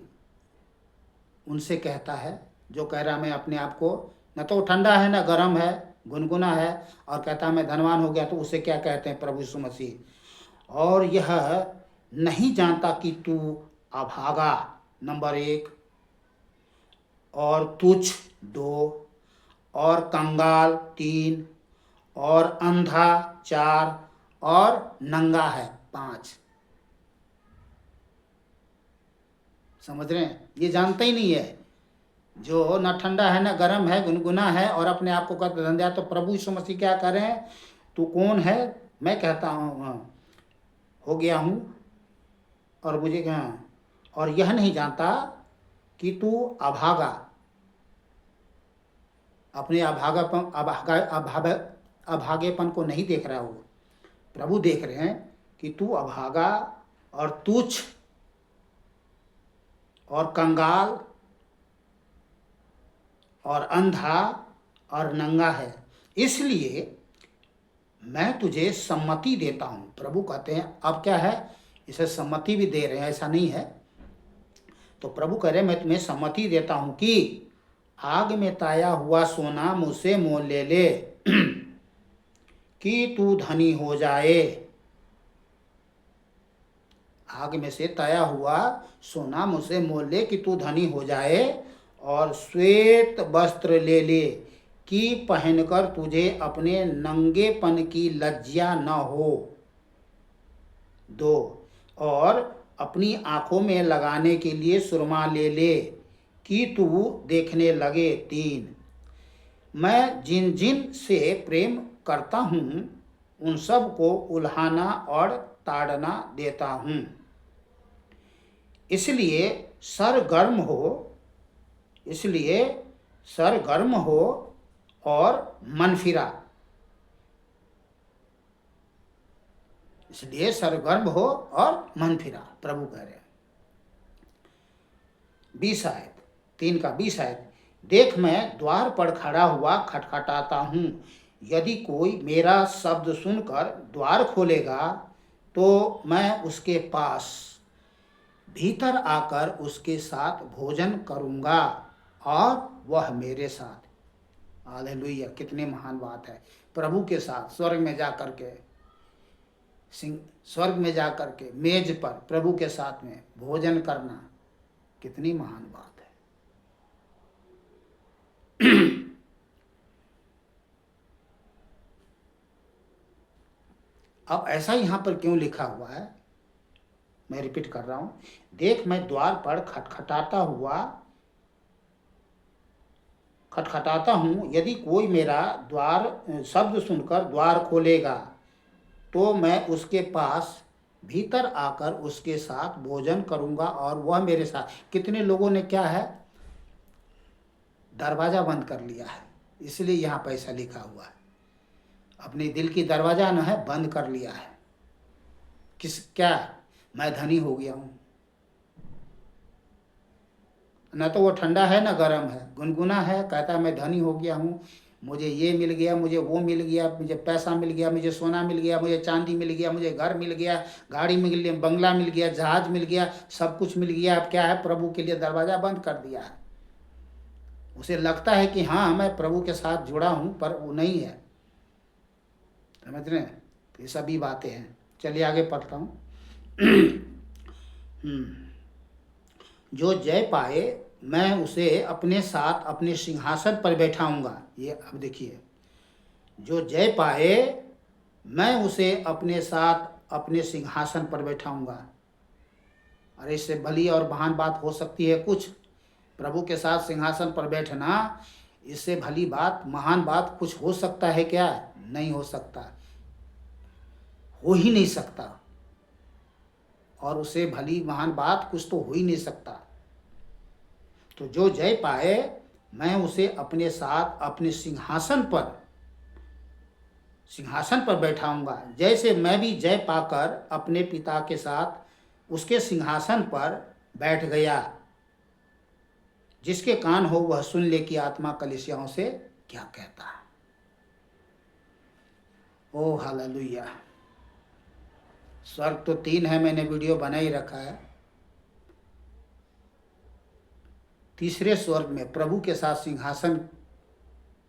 उनसे कहता है, जो कह रहा मैं अपने आप को, न तो ठंडा है न गर्म है, गुनगुना है, और कहता मैं धनवान हो गया, तो उसे क्या कहते हैं प्रभु यीशु मसीह? और यह नहीं जानता कि तू अभागा, नंबर 1, और तुच्छ 2, और कंगाल 3, और अंधा 4, और नंगा है 5। समझ रहे हैं? ये जानता ही नहीं है, जो न ठंडा है न गर्म है, गुनगुना है, और अपने आप को कहते धंधा। तो प्रभु यीशु मसीह क्या कर रहे हैं? तू कौन है? मैं कहता हूँ हो गया हूँ, और मुझे और यह नहीं जानता कि तू अभागा, अपने अभागेपन को नहीं देख रहा हो। प्रभु देख रहे हैं कि तू अभागा और तुच्छ और कंगाल और अंधा और नंगा है, इसलिए मैं तुझे सम्मति देता हूं। प्रभु कहते हैं अब क्या है, इसे सम्मति भी दे रहे हैं, ऐसा नहीं है। तो प्रभु कह रहे मैं तुम्हें सम्मति देता हूं कि आग में ताया हुआ सोना मुझसे मोल ले ले कि तू धनी हो जाए। आग में से ताया हुआ सोना मुझसे मोल ले कि तू धनी हो जाए, और श्वेत वस्त्र ले ले कि पहनकर तुझे अपने नंगेपन की लज्जा न हो। 2, और अपनी आंखों में लगाने के लिए सुरमा ले ले कि तू देखने लगे। 3, मैं जिन जिन से प्रेम करता हूँ उन सब को उल्हाना और ताड़ना देता हूँ, इसलिए सरगर्म हो और मन फिरा। इसलिए सरगर्म हो और मन फिरा, प्रभु कह रहे हैं। 20 आयत, 3 का 20 आयत। देख मैं द्वार पर खड़ा हुआ खटखटाता हूँ, यदि कोई मेरा शब्द सुनकर द्वार खोलेगा तो मैं उसके पास भीतर आकर उसके साथ भोजन करूंगा और वह मेरे साथ। हालेलुया, कितनी महान बात है। प्रभु के साथ स्वर्ग में जा करके, स्वर्ग में जा करके मेज पर प्रभु के साथ में भोजन करना कितनी महान बात है। अब ऐसा यहाँ पर क्यों लिखा हुआ है, मैं रिपीट कर रहा हूं। देख मैं द्वार पर खटखटाता हूं, यदि कोई मेरा द्वार शब्द सुनकर द्वार खोलेगा तो मैं उसके पास भीतर आकर उसके साथ भोजन करूंगा और वह मेरे साथ। कितने लोगों ने क्या है, दरवाजा बंद कर लिया है, इसलिए यहाँ पैसा लिखा हुआ है। अपने दिल की दरवाजा न है बंद कर लिया है। क्या, मैं धनी हो गया हूं, न तो वो ठंडा है न गर्म है, गुनगुना है, कहता है मैं धनी हो गया हूँ, मुझे ये मिल गया, मुझे वो मिल गया, मुझे पैसा मिल गया, मुझे सोना मिल गया, मुझे चांदी मिल गया, मुझे घर मिल गया, गाड़ी मिल गया, बंगला मिल गया, जहाज मिल गया, सब कुछ मिल गया। अब क्या है, प्रभु के लिए दरवाजा बंद कर दिया है। उसे लगता है कि हाँ मैं प्रभु के साथ जुड़ा हूँ, पर वो नहीं है। समझ रहे हैं, ये सभी बातें हैं। चलिए आगे पढ़ता हूँ। जो जय पाए मैं उसे अपने साथ अपने सिंहासन पर बैठाऊंगा। ये अब देखिए, जो जय पाए मैं उसे अपने साथ अपने सिंहासन पर बैठाऊंगा। अरे इससे भली और महान बात हो सकती है कुछ? प्रभु के साथ सिंहासन पर बैठना, इससे भली बात, महान बात कुछ हो सकता है क्या? नहीं हो सकता, हो ही नहीं सकता। और उसे भली महान बात कुछ तो हो ही नहीं सकता। तो जो जय पाए मैं उसे अपने साथ अपने सिंहासन पर बैठाऊंगा, जैसे मैं भी जय पाकर अपने पिता के साथ उसके सिंहासन पर बैठ गया। जिसके कान हो वह सुन ले कि आत्मा कलीसियाओं से क्या कहता है। ओ हालेलुया। स्वर्ग तो 3 है, मैंने वीडियो बना ही रखा है। तीसरे स्वर्ग में प्रभु के साथ सिंहासन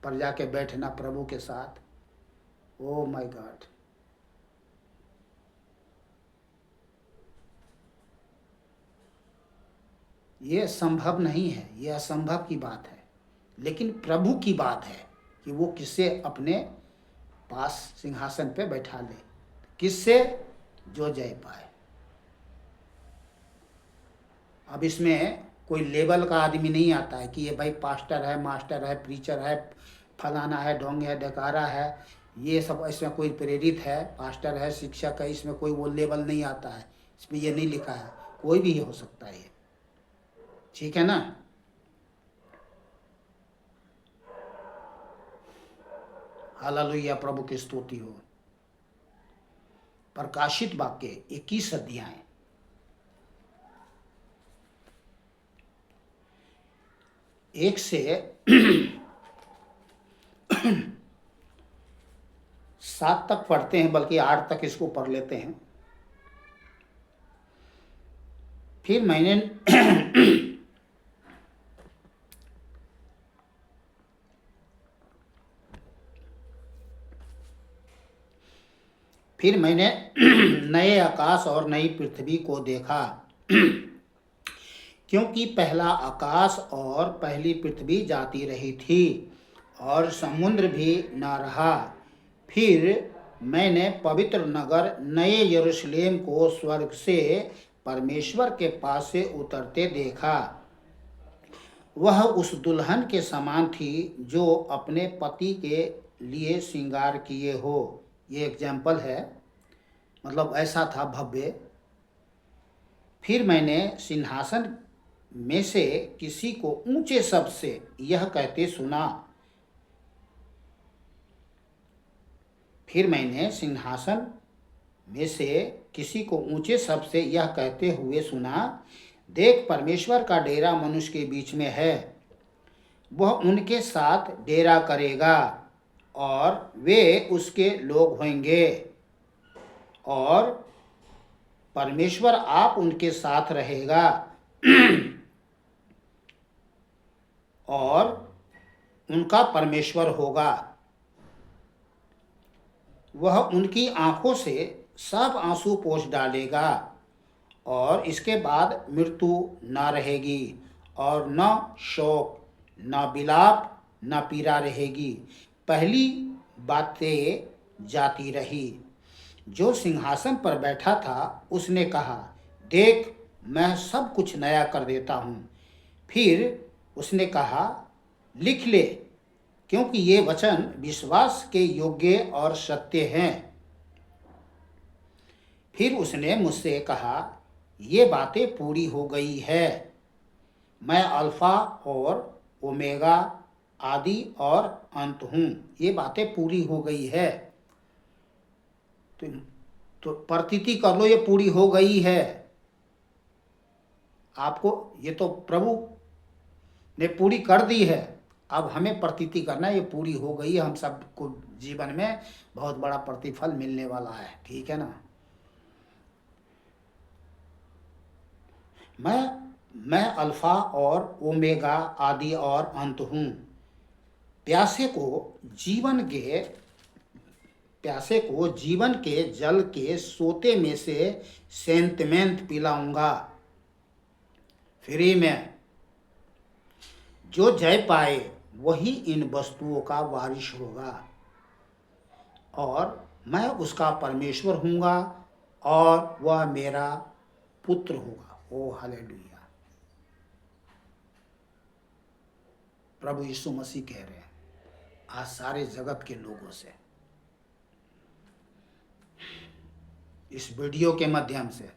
पर जाके बैठना, प्रभु के साथ। ओ माय गॉड, ये संभव नहीं है, ये असंभव की बात है। लेकिन प्रभु की बात है कि वो किससे अपने पास सिंहासन पे बैठा ले। किससे? जो जय पाए। अब इसमें कोई लेवल का आदमी नहीं आता है कि ये भाई पास्टर है, मास्टर है, प्रीचर है, फलाना है, ढोंग है, डकारा है, ये सब। इसमें कोई प्रेरित है, पास्टर है, शिक्षक है, इसमें कोई वो लेवल नहीं आता है। इसमें ये नहीं लिखा है, कोई भी हो सकता है ये। ठीक है ना? हालेलुया, प्रभु की स्तुति हो। प्रकाशित वाक्य 21 अध्याय 1 से 7 तक पढ़ते हैं, बल्कि 8 तक इसको पढ़ लेते हैं। फिर मैंने नए आकाश और नई पृथ्वी को देखा, क्योंकि पहला आकाश और पहली पृथ्वी जाती रही थी और समुद्र भी न रहा। फिर मैंने पवित्र नगर नए यरूशलेम को स्वर्ग से परमेश्वर के पास से उतरते देखा। वह उस दुल्हन के समान थी जो अपने पति के लिए श्रृंगार किए हो। ये एग्जाम्पल है, मतलब ऐसा था भव्य। फिर मैंने सिंहासन में से किसी को ऊंचे शब्द से यह कहते सुना। फिर मैंने सिंहासन में से किसी को ऊंचे शब्द से यह कहते हुए सुना, देख परमेश्वर का डेरा मनुष्य के बीच में है। वह उनके साथ डेरा करेगा और वे उसके लोग होंगे और परमेश्वर आप उनके साथ रहेगा और उनका परमेश्वर होगा। वह उनकी आंखों से सब आंसू पोंछ डालेगा और इसके बाद मृत्यु न रहेगी और न शोक, न विलाप, न पीड़ा रहेगी। पहली बातें जाती रही। जो सिंहासन पर बैठा था उसने कहा, देख, मैं सब कुछ नया कर देता हूँ। फिर उसने कहा, लिख ले, क्योंकि ये वचन विश्वास के योग्य और सत्य हैं। फिर उसने मुझसे कहा, ये बातें पूरी हो गई है। मैं अल्फा और ओमेगा, आदि और अंत हूँ। ये बातें पूरी हो गई है। तो प्रतीति कर लो, ये पूरी हो गई है। आपको ये तो प्रभु ने पूरी कर दी है, अब हमें प्रतीति करना है ये पूरी हो गई है। हम सबको जीवन में बहुत बड़ा प्रतिफल मिलने वाला है, ठीक है ना। मैं अल्फा और ओमेगा, आदि और अंत हूँ। प्यासे को जीवन के जल के सोते में से सेंतमेंत पिलाऊंगा फ्री में। जो जय पाए वही इन वस्तुओं का वारिस होगा और मैं उसका परमेश्वर हूँगा और वह मेरा पुत्र होगा। ओ हालेलुया। प्रभु यीशु मसीह कह रहे हैं आज सारे जगत के लोगों से, इस वीडियो के माध्यम से,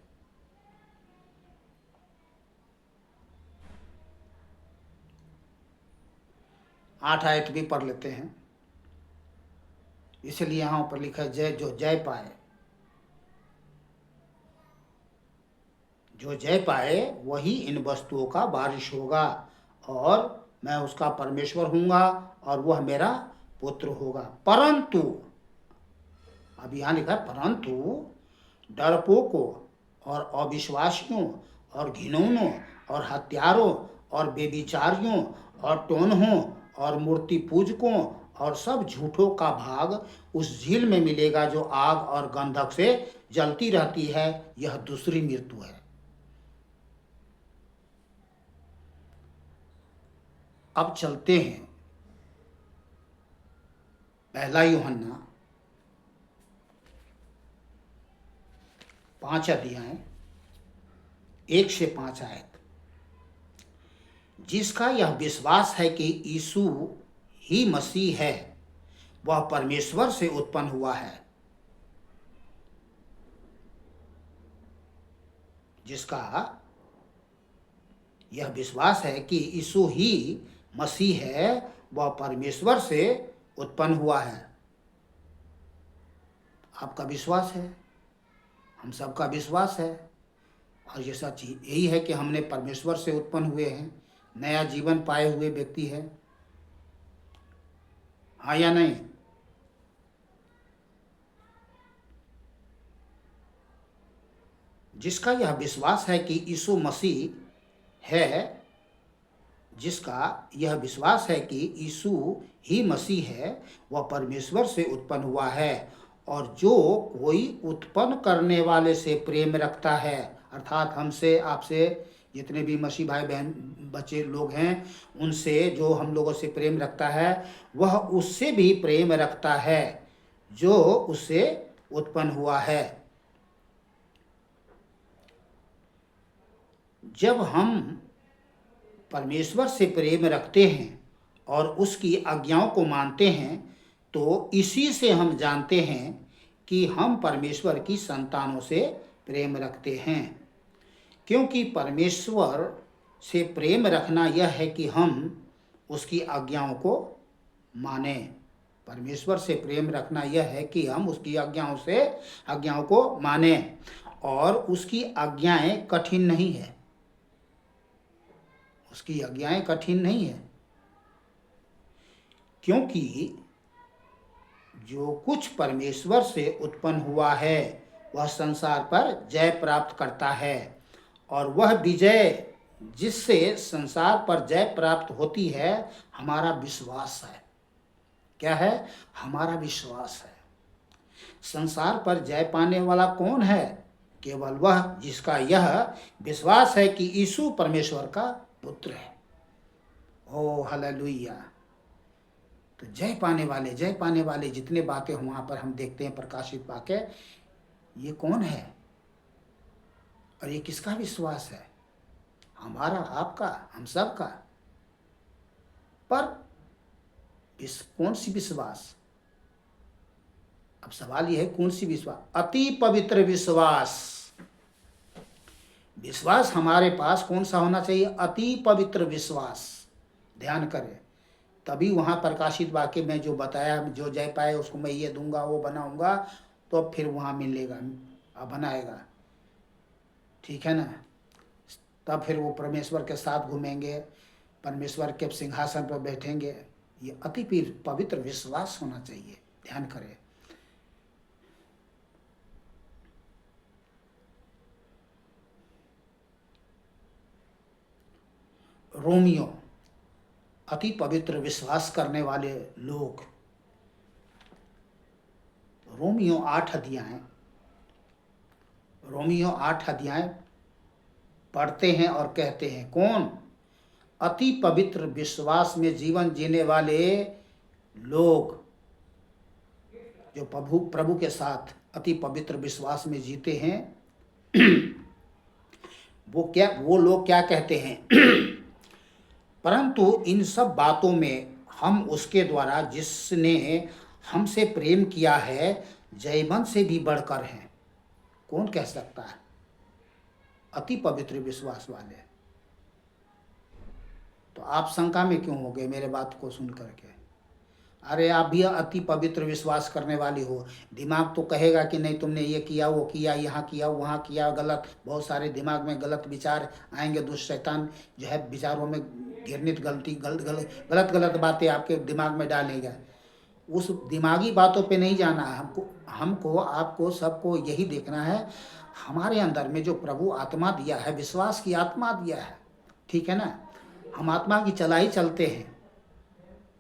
8 आयत भी पढ़ लेते हैं। इसलिए यहाँ पर लिखा है, जय, जो जय पाए, जो जय पाए वही इन वस्तुओं का वारिस होगा और मैं उसका परमेश्वर हूँगा और वह मेरा पुत्र होगा। परंतु, अब यहाँ लिखा है, परंतु डरपोकों और अविश्वासियों और घिनौनों और हत्यारों और बेविचारियों और टोनहों और मूर्ति पूजकों और सब झूठों का भाग उस झील में मिलेगा जो आग और गंधक से जलती रहती है। यह दूसरी मृत्यु है। अब चलते हैं पहला यूहन्ना 5 अध्याय 1 से 5 आयत। जिसका यह विश्वास है कि यीशु ही मसीह है, वह परमेश्वर से उत्पन्न हुआ है। जिसका यह विश्वास है कि यीशु ही मसीह है, वह परमेश्वर से उत्पन्न हुआ है। आपका विश्वास है, हम सबका विश्वास है और ये सच यही है कि हमने परमेश्वर से उत्पन्न हुए हैं, नया जीवन पाए हुए व्यक्ति है, हाँ या नहीं। जिसका यह विश्वास है कि यीशु मसीह है, जिसका यह विश्वास है कि यीशु ही मसीह है, वह परमेश्वर से उत्पन्न हुआ है। और जो कोई उत्पन्न करने वाले से प्रेम रखता है, अर्थात हमसे, आपसे, जितने भी मसीह भाई बहन बच्चे लोग हैं, उनसे जो हम लोगों से प्रेम रखता है, वह उससे भी प्रेम रखता है जो उससे उत्पन्न हुआ है। जब हम परमेश्वर से प्रेम रखते हैं और उसकी आज्ञाओं को मानते हैं, तो इसी से हम जानते हैं कि हम परमेश्वर की संतानों से प्रेम रखते हैं। क्योंकि परमेश्वर से प्रेम रखना यह है कि हम उसकी आज्ञाओं को माने। परमेश्वर से प्रेम रखना यह है कि हम उसकी आज्ञाओं को माने। और उसकी आज्ञाएं कठिन नहीं है, उसकी आज्ञाएं कठिन नहीं है, क्योंकि जो कुछ परमेश्वर से उत्पन्न हुआ है वह संसार पर जय प्राप्त करता है। और वह विजय जिससे संसार पर जय प्राप्त होती है हमारा विश्वास है। क्या है? हमारा विश्वास है। संसार पर जय पाने वाला कौन है? केवल वह जिसका यह विश्वास है कि यीशु परमेश्वर का पुत्र है। ओ हालेलुया। तो जय पाने वाले जितने बातें वहां पर हम देखते हैं प्रकाशित वाक्य, ये कौन है और ये किसका विश्वास है? हमारा, आपका, हम सब का। पर कौन सी विश्वास? अब सवाल यह है कौन सी विश्वास? अति पवित्र विश्वास। विश्वास हमारे पास कौन सा होना चाहिए? अति पवित्र विश्वास। ध्यान करें, तभी वहां प्रकाशित वाक्य में जो बताया, जो जय पाए उसको मैं ये दूंगा, वो बनाऊंगा, तो फिर वहां मिलेगा, बनाएगा। ठीक है ना? तब फिर वो परमेश्वर के साथ घूमेंगे, परमेश्वर के सिंहासन पर बैठेंगे। ये अति पवित्र विश्वास होना चाहिए। ध्यान करें। रोमियो, अति पवित्र विश्वास करने वाले लोग। रोमियो 8 अध्याय पढ़ते हैं और कहते हैं, कौन? अति पवित्र विश्वास में जीवन जीने वाले लोग, जो प्रभु के साथ अति पवित्र विश्वास में जीते हैं, वो लोग क्या कहते हैं? परंतु इन सब बातों में हम उसके द्वारा जिसने हमसे प्रेम किया है जयवंत से भी बढ़कर हैं। कौन कह सकता है? अति पवित्र विश्वास वाले। तो आप शंका में क्यों हो गए मेरे बात को सुन करके? अरे आप भी अति पवित्र विश्वास करने वाली हो। दिमाग तो कहेगा कि नहीं, तुमने ये किया, वो किया, यहाँ किया, वहाँ किया, गलत। बहुत सारे दिमाग में गलत विचार आएंगे। दुष्ट शैतान जो है विचारों में घृणित गलत बातें आपके दिमाग में डालेगा। उस दिमागी बातों पे नहीं जाना है हमको आपको सबको यही देखना है, हमारे अंदर में जो प्रभु आत्मा दिया है, विश्वास की आत्मा दिया है। ठीक है ना? हम आत्मा की चलाई चलते हैं,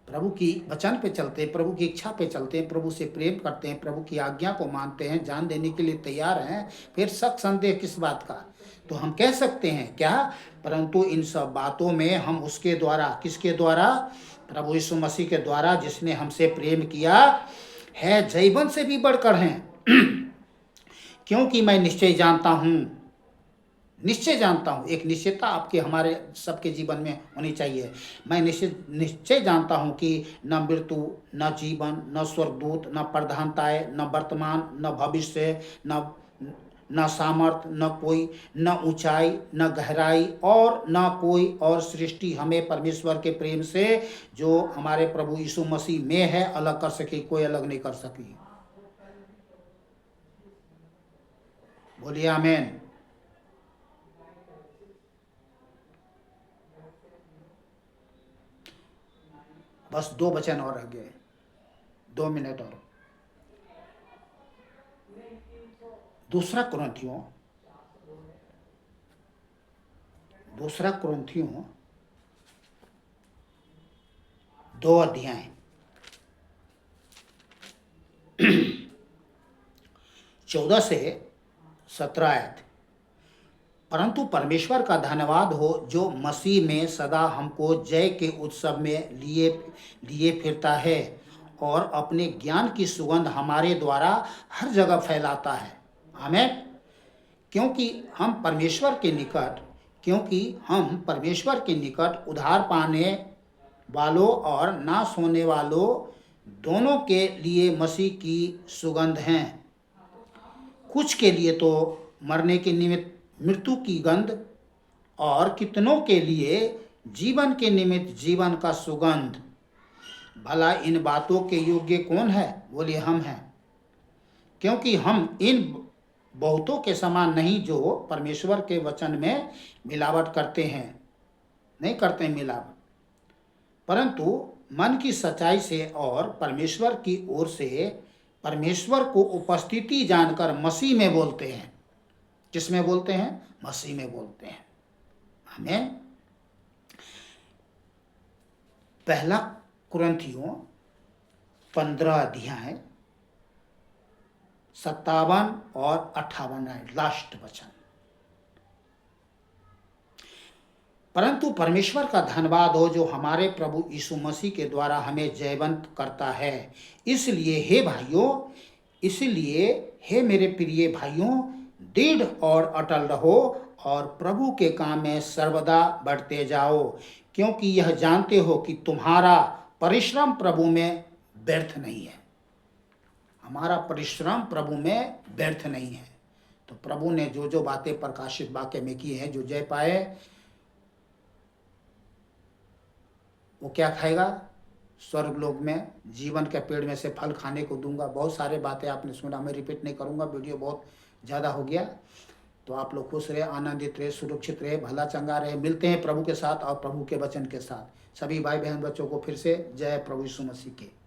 प्रभु की वचन पे चलते हैं, प्रभु की इच्छा पे चलते हैं, प्रभु से प्रेम करते हैं, प्रभु की आज्ञा को मानते हैं, जान देने के लिए तैयार हैं, फिर शक संदेह किस बात का? तो हम कह सकते हैं क्या? परंतु इन सब बातों में हम उसके द्वारा, किसके द्वारा? प्रभु यीशु मसीह के द्वारा, जिसने हमसे प्रेम किया है, जयवंत से भी बढ़कर हैं। क्योंकि मैं निश्चय जानता हूँ, एक निश्चयता आपके हमारे सबके जीवन में होनी चाहिए। मैं निश्चय जानता हूँ कि न मृत्यु, न जीवन, न स्वर्गदूत, न प्रधानताएं, न वर्तमान, न भविष्य, न सामर्थ, न कोई, न ऊंचाई, न गहराई और न कोई और सृष्टि हमें परमेश्वर के प्रेम से जो हमारे प्रभु यीशु मसीह में है अलग कर सकी। कोई अलग नहीं कर सकी। बोलिए आमीन। बस 2 वचन और रह गए, 2 मिनट और। दूसरा कुरिन्थियों 2 अध्याय 14 से 17 आयत। परंतु परमेश्वर का धन्यवाद हो जो मसीह में सदा हमको जय के उत्सव में लिए फिरता है और अपने ज्ञान की सुगंध हमारे द्वारा हर जगह फैलाता है। आमीन। क्योंकि हम परमेश्वर के निकट उद्धार पाने वालों और नाश होने वालों दोनों के लिए मसीह की सुगंध हैं। कुछ के लिए तो मरने के निमित्त मृत्यु की गंध और कितनों के लिए जीवन के निमित्त जीवन का सुगंध। भला इन बातों के योग्य कौन है? बोलिए हम हैं। क्योंकि हम इन बहुतों के समान नहीं जो परमेश्वर के वचन में मिलावट करते हैं, नहीं करते हैं मिलावट, परंतु मन की सच्चाई से और परमेश्वर की ओर से परमेश्वर को उपस्थिति जानकर मसीह में बोलते हैं। किसमें बोलते हैं? मसीह में बोलते हैं। आमीन। पहला कुरिन्थियों 15 अध्याय 57 और 58 लास्ट वचन। परंतु परमेश्वर का धन्यवाद हो जो हमारे प्रभु यीशु मसीह के द्वारा हमें जयवंत करता है। इसलिए हे मेरे प्रिय भाइयों, दृढ़ और अटल रहो और प्रभु के काम में सर्वदा बढ़ते जाओ, क्योंकि यह जानते हो कि तुम्हारा परिश्रम प्रभु में व्यर्थ नहीं है। हमारा परिश्रम प्रभु में व्यर्थ नहीं है। तो प्रभु ने जो जो बातें प्रकाशित वाक्य में की हैं, जो जय पाए वो क्या खाएगा? स्वर्ग लोक में जीवन के पेड़ में से फल खाने को दूंगा। बहुत सारे बातें आपने सुना, मैं रिपीट नहीं करूंगा, वीडियो बहुत ज़्यादा हो गया। तो आप लोग खुश रहे, आनंदित रहे, सुरक्षित रहे, भला चंगा रहे। मिलते हैं प्रभु के साथ और प्रभु के वचन के साथ। सभी भाई बहन बच्चों को फिर से जय प्रभु यीशु मसीह के।